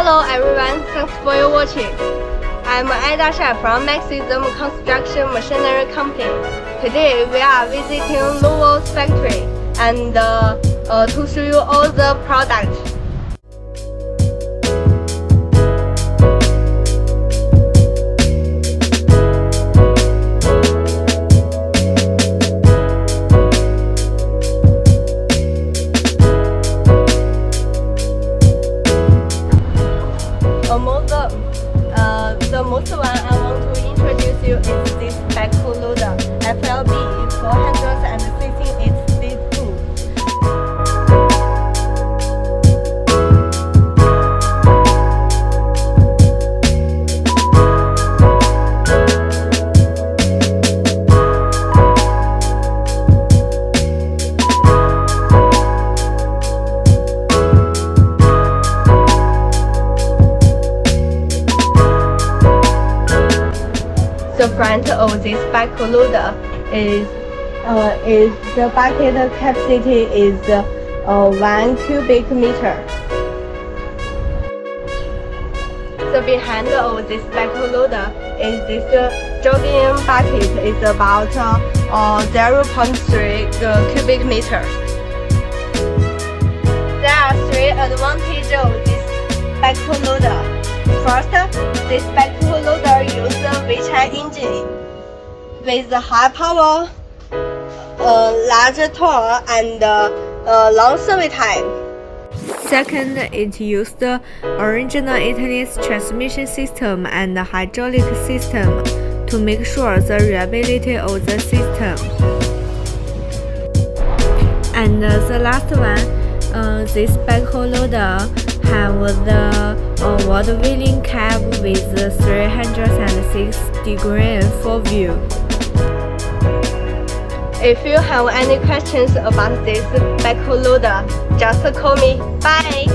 Hello everyone, thanks for your watching. I'm Aida Shai from Maxism Construction Machinery Company. Today we are visiting Lowell's factory and to show you all the products. Among the most one I want to introduce you is this backhoe loader, FLB 416 HD2. The front of this backhoe loader is the bucket capacity is 1 cubic meter. The behind of this backhoe loader is this jogging bucket is about 0.3 cubic meters. There are 3 advantages of this backhoe loader. First, this backhoe loader uses a VCHI engine with high power, large torque, and long service time. Second, it used the original Italian transmission system and hydraulic system to make sure the reliability of the system. And the last one, this backhoe loader have the wheel cab with 306 degree for view. If you have any questions about this backhoe loader, just call me. Bye!